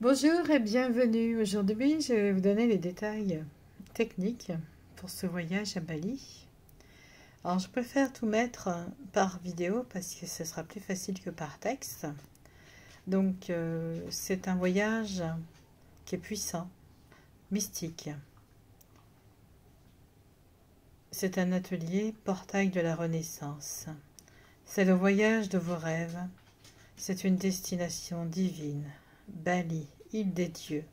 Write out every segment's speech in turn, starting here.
Bonjour et bienvenue. Aujourd'hui, je vais vous donner les détails techniques pour ce voyage à Bali. Alors, je préfère tout mettre par vidéo parce que ce sera plus facile que par texte. Donc, c'est un voyage qui est puissant, mystique. C'est un atelier portail de la Renaissance. C'est le voyage de vos rêves. C'est une destination divine. Bali, île des dieux.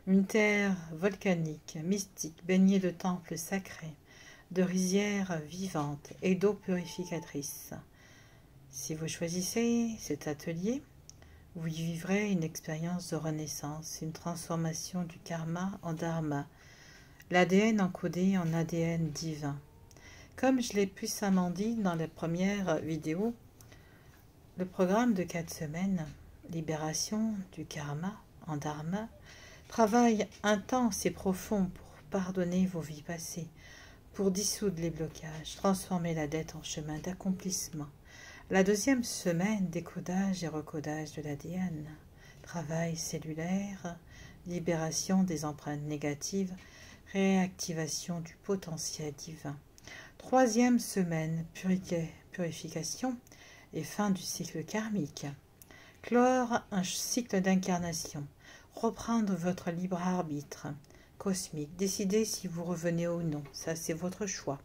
Une terre volcanique, mystique, baignée de temples sacrés, de rizières vivantes et d'eau purificatrice. Si vous choisissez cet atelier, vous y vivrez une expérience de renaissance, une transformation du karma en dharma, l'ADN encodé en ADN divin. Comme je l'ai puissamment dit dans la première vidéo, le programme de 4 semaines, libération du karma en dharma, travail intense et profond pour pardonner vos vies passées, pour dissoudre les blocages, transformer la dette en chemin d'accomplissement. La deuxième semaine, décodage et recodage de l'ADN, travail cellulaire, libération des empreintes négatives, réactivation du potentiel divin. Troisième semaine, purification et fin du cycle karmique. Clore un cycle d'incarnation. Reprendre votre libre arbitre cosmique. Décider si vous revenez ou non. Ça, c'est votre choix.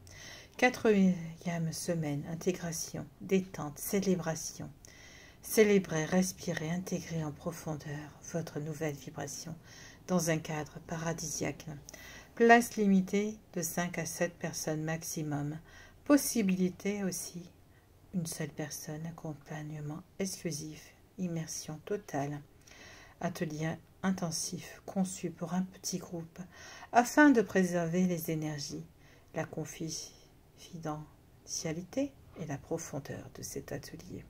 Quatrième semaine, intégration, détente, célébration. Célébrer, respirer, intégrer en profondeur votre nouvelle vibration dans un cadre paradisiaque. Place limitée de 5 à 7 personnes maximum. Possibilité aussi, une seule personne, accompagnement exclusif, immersion totale. Atelier intensif conçu pour un petit groupe afin de préserver les énergies, la confidentialité et la profondeur de cet atelier.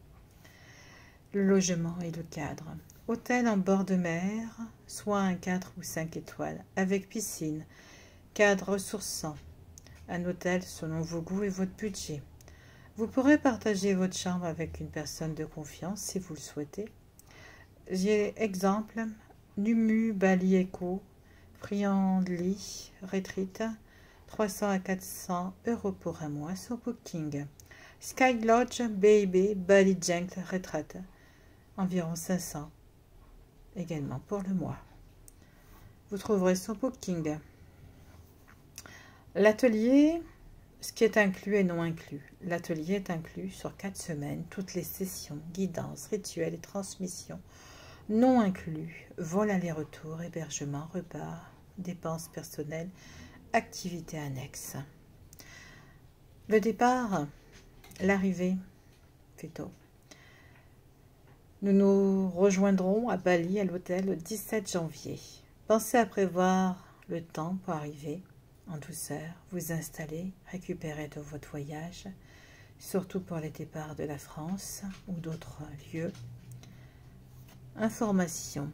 Le logement et le cadre. Hôtel en bord de mer, soit un 4 ou 5 étoiles, avec piscine, cadre ressourçant. Un hôtel selon vos goûts et votre budget. Vous pourrez partager votre chambre avec une personne de confiance si vous le souhaitez. J'ai exemple, Numu Bali Eco, Friendly Retreat, 300 à 400 € pour un mois sur Booking. Sky Lodge Baby Bali Jank Retreat, environ 500 également pour le mois. Vous trouverez sur Booking. L'atelier, ce qui est inclus et non inclus. L'atelier est inclus sur 4 semaines, toutes les sessions, guidances, rituels et transmissions. Non inclus, vol aller-retour, hébergement, repas, dépenses personnelles, activités annexes. Le départ, l'arrivée, fait tôt. Nous nous rejoindrons à Bali à l'hôtel le 17 janvier. Pensez à prévoir le temps pour arriver en douceur, vous installer, récupérer de votre voyage, surtout pour les départs de la France ou d'autres lieux. Informations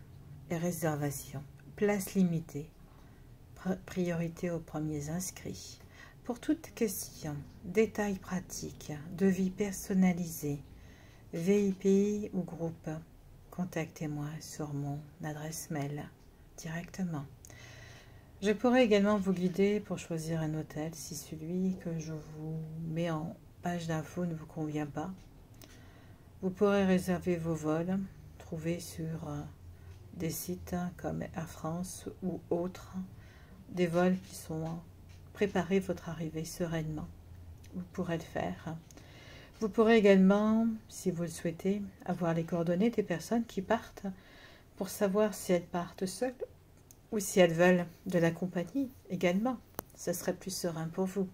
et réservations, place limitée, priorité aux premiers inscrits. Pour toute question, détails pratiques, devis personnalisés, VIP ou groupe, contactez-moi sur mon adresse mail directement. Je pourrai également vous guider pour choisir un hôtel si celui que je vous mets en page d'info ne vous convient pas. Vous pourrez réserver vos vols, trouver sur des sites comme Air France ou autres, des vols qui sont préparés votre arrivée sereinement. Vous pourrez le faire. Vous pourrez également, si vous le souhaitez, avoir les coordonnées des personnes qui partent pour savoir si elles partent seules ou si elles veulent de la compagnie également. Ce serait plus serein pour vous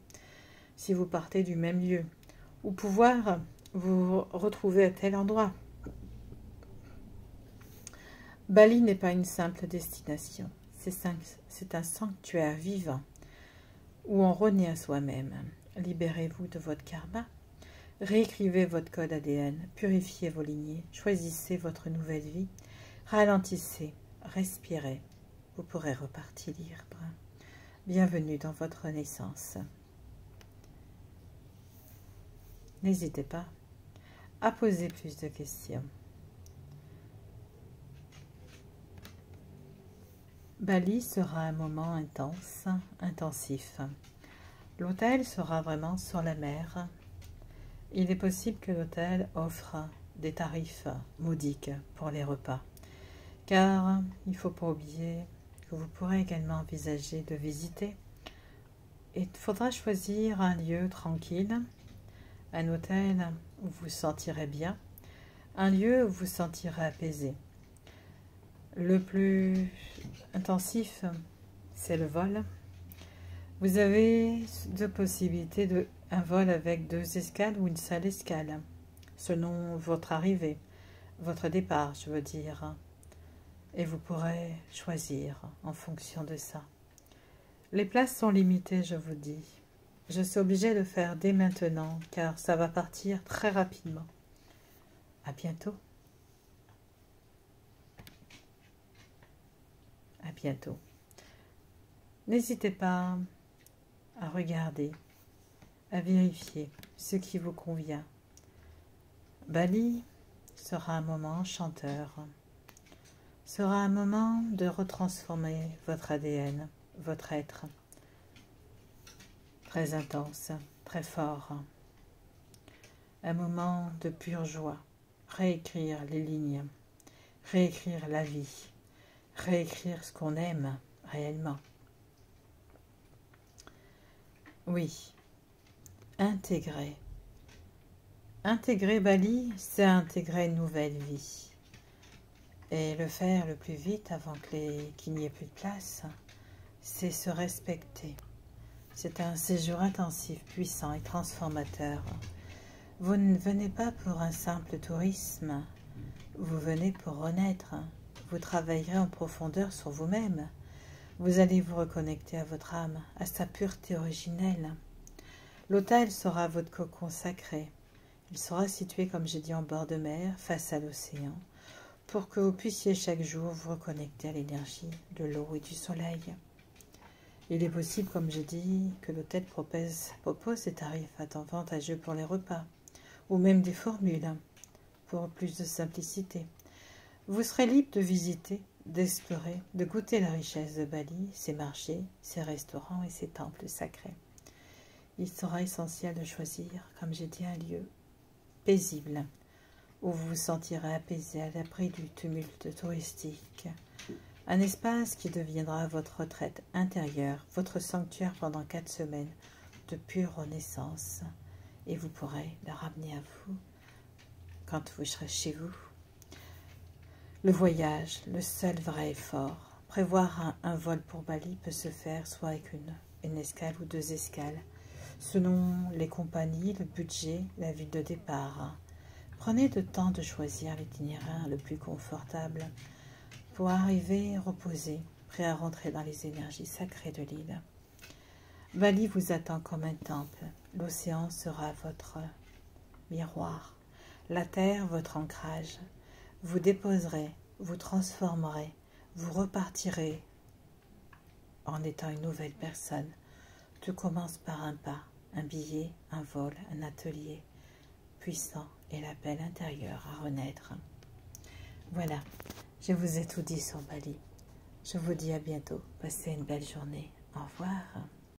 si vous partez du même lieu ou pouvoir vous retrouver à tel endroit. Bali n'est pas une simple destination, c'est un sanctuaire vivant où on renaît à soi-même. Libérez-vous de votre karma, réécrivez votre code ADN, purifiez vos lignées, choisissez votre nouvelle vie, ralentissez, respirez, vous pourrez repartir libre. Bienvenue dans votre renaissance. N'hésitez pas à poser plus de questions. Bali sera un moment intense, intensif. L'hôtel sera vraiment sur la mer. Il est possible que l'hôtel offre des tarifs modiques pour les repas, car il ne faut pas oublier que vous pourrez également envisager de visiter. Il faudra choisir un lieu tranquille, un hôtel où vous vous sentirez bien, un lieu où vous vous sentirez apaisé. Le plus intensif, c'est le vol. Vous avez deux possibilités, un vol avec 2 escales ou une seule escale, selon votre arrivée, votre départ, je veux dire. Et vous pourrez choisir en fonction de ça. Les places sont limitées, je vous dis. Je suis obligée de faire dès maintenant, car ça va partir très rapidement. À bientôt. À bientôt. N'hésitez pas à regarder, à vérifier ce qui vous convient. Bali sera un moment enchanteur, sera un moment de retransformer votre ADN, votre être, très intense, très fort. Un moment de pure joie, réécrire les lignes, réécrire la vie, réécrire ce qu'on aime réellement. Oui, intégrer. Intégrer Bali, c'est intégrer une nouvelle vie. Et le faire le plus vite avant qu'il n'y ait plus de place, c'est se respecter. C'est un séjour intensif, puissant et transformateur. Vous ne venez pas pour un simple tourisme, vous venez pour renaître. Vous travaillerez en profondeur sur vous-même. Vous allez vous reconnecter à votre âme, à sa pureté originelle. L'hôtel sera votre cocon sacré. Il sera situé, comme j'ai dit, en bord de mer, face à l'océan, pour que vous puissiez chaque jour vous reconnecter à l'énergie de l'eau et du soleil. Il est possible, comme je dis, que l'hôtel propose des tarifs avantageux pour les repas, ou même des formules, pour plus de simplicité. Vous serez libre de visiter, d'explorer, de goûter la richesse de Bali, ses marchés, ses restaurants et ses temples sacrés. Il sera essentiel de choisir, comme j'ai dit, un lieu paisible, où vous vous sentirez apaisé à l'abri du tumulte touristique. Un espace qui deviendra votre retraite intérieure, votre sanctuaire pendant 4 semaines de pure renaissance. Et vous pourrez le ramener à vous quand vous serez chez vous. Le voyage, le seul vrai effort. Prévoir un vol pour Bali peut se faire soit avec une escale ou 2 escales, selon les compagnies, le budget, la ville de départ. Prenez le temps de choisir l'itinéraire le plus confortable pour arriver reposé, prêt à rentrer dans les énergies sacrées de l'île. Bali vous attend comme un temple. L'océan sera votre miroir, la terre votre ancrage. Vous déposerez, vous transformerez, vous repartirez en étant une nouvelle personne. Tout commence par un pas, un billet, un vol, un atelier puissant et l'appel intérieur à renaître. Voilà, je vous ai tout dit sur Bali. Je vous dis à bientôt. Passez une belle journée. Au revoir.